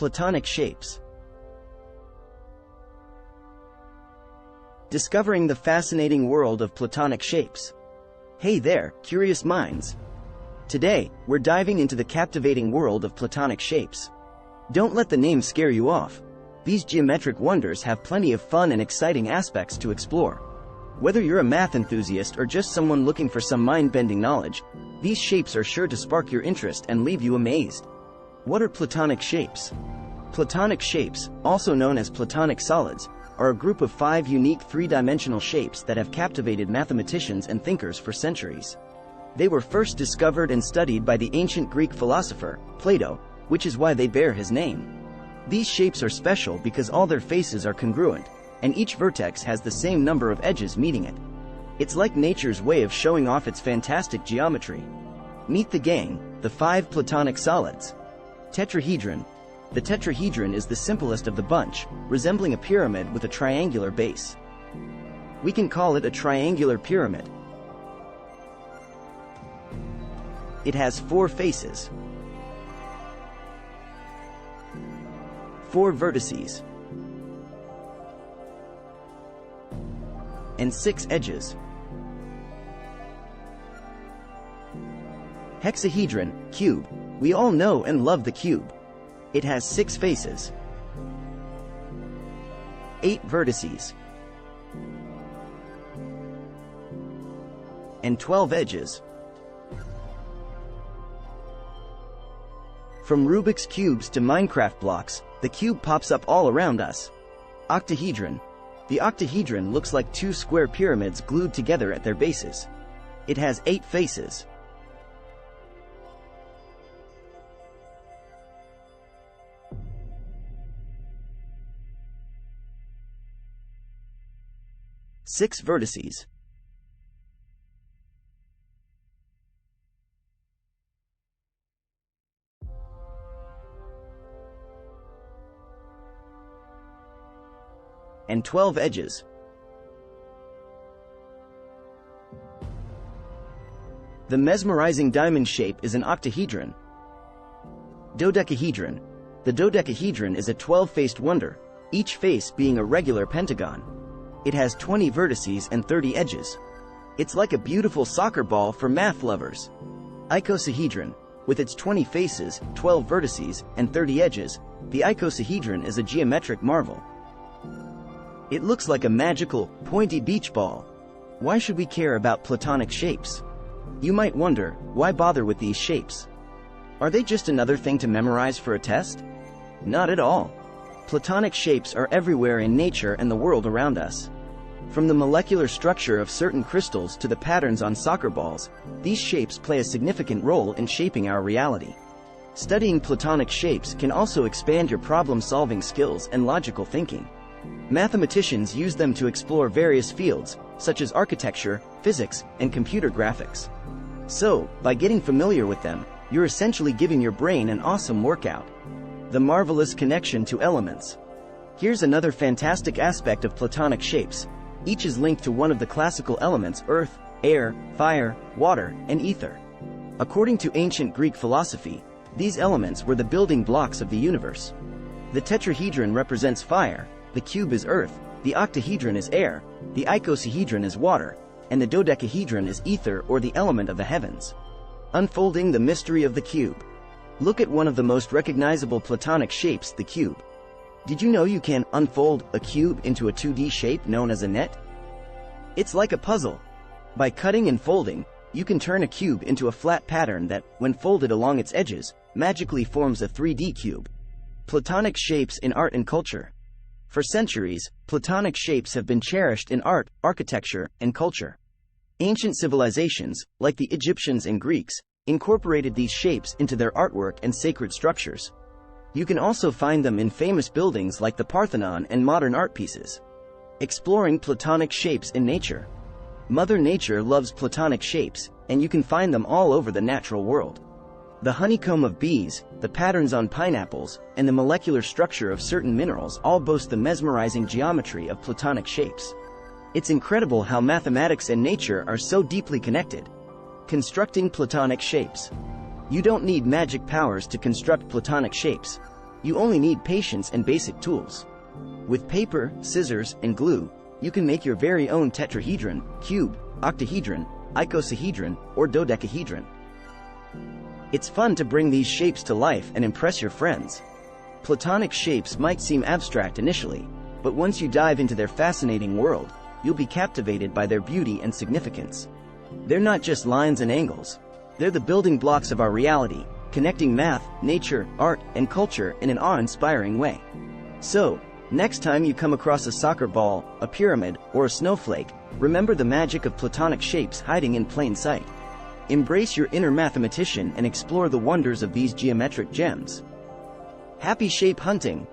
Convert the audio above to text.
Platonic shapes. Discovering the fascinating world of Platonic shapes. Hey there, curious minds! Today, we're diving into the captivating world of Platonic shapes. Don't let the name scare you off. These geometric wonders have plenty of fun and exciting aspects to explore. Whether you're a math enthusiast or just someone looking for some mind-bending knowledge, these shapes are sure to spark your interest and leave you amazed. What are Platonic shapes? Platonic shapes, also known as Platonic solids, are a group of 5 unique three-dimensional shapes that have captivated mathematicians and thinkers for centuries. They were first discovered and studied by the ancient Greek philosopher, Plato, which is why they bear his name. These shapes are special because all their faces are congruent, and each vertex has the same number of edges meeting it. It's like nature's way of showing off its fantastic geometry. Meet the gang, the 5 Platonic solids. Tetrahedron. The tetrahedron is the simplest of the bunch, resembling a pyramid with a triangular base. We can call it a triangular pyramid. It has 4 faces, 4 vertices, and 6 edges. Hexahedron, cube. We all know and love the cube. It has 6 faces, 8 vertices, and 12 edges. From Rubik's cubes to Minecraft blocks, the cube pops up all around us. Octahedron. The octahedron looks like 2 square pyramids glued together at their bases. It has 8 faces, 6 vertices, and 12 edges. The mesmerizing diamond shape is an octahedron. Dodecahedron. The dodecahedron is a 12-faced wonder, each face being a regular pentagon. It has 20 vertices and 30 edges. It's like a beautiful soccer ball for math lovers. Icosahedron. With its 20 faces, 12 vertices, and 30 edges, the icosahedron is a geometric marvel. It looks like a magical, pointy beach ball. Why should we care about Platonic shapes? You might wonder, why bother with these shapes? Are they just another thing to memorize for a test? Not at all. Platonic shapes are everywhere in nature and the world around us. From the molecular structure of certain crystals to the patterns on soccer balls, these shapes play a significant role in shaping our reality. Studying Platonic shapes can also expand your problem-solving skills and logical thinking. Mathematicians use them to explore various fields, such as architecture, physics, and computer graphics. So, by getting familiar with them, you're essentially giving your brain an awesome workout. The marvelous connection to elements. Here's another fantastic aspect of Platonic shapes. Each is linked to one of the classical elements: earth, air, fire, water, and ether. According to ancient Greek philosophy, these elements were the building blocks of the universe. The tetrahedron represents fire, the cube is earth, the octahedron is air, the icosahedron is water, and the dodecahedron is ether, or the element of the heavens. Unfolding the mystery of the cube. Look at one of the most recognizable Platonic shapes, the cube. Did you know you can unfold a cube into a 2D shape known as a net? It's like a puzzle. By cutting and folding, you can turn a cube into a flat pattern that, when folded along its edges, magically forms a 3D cube. Platonic shapes in art and culture. For centuries, Platonic shapes have been cherished in art, architecture, and culture. Ancient civilizations, like the Egyptians and Greeks, incorporated these shapes into their artwork and sacred structures. You can also find them in famous buildings like the Parthenon and modern art pieces. Exploring Platonic shapes in nature. Mother Nature loves Platonic shapes, and you can find them all over the natural world. The honeycomb of bees, the patterns on pineapples, and the molecular structure of certain minerals all boast the mesmerizing geometry of Platonic shapes. It's incredible how mathematics and nature are so deeply connected. Constructing Platonic shapes. You don't need magic powers to construct Platonic shapes. You only need patience and basic tools. With paper, scissors, and glue, you can make your very own tetrahedron, cube, octahedron, icosahedron, or dodecahedron. It's fun to bring these shapes to life and impress your friends. Platonic shapes might seem abstract initially, but once you dive into their fascinating world, you'll be captivated by their beauty and significance. They're not just lines and angles. They're the building blocks of our reality, connecting math, nature, art, and culture in an awe-inspiring way. So, next time you come across a soccer ball, a pyramid, or a snowflake, remember the magic of Platonic shapes hiding in plain sight. Embrace your inner mathematician and explore the wonders of these geometric gems. Happy shape hunting!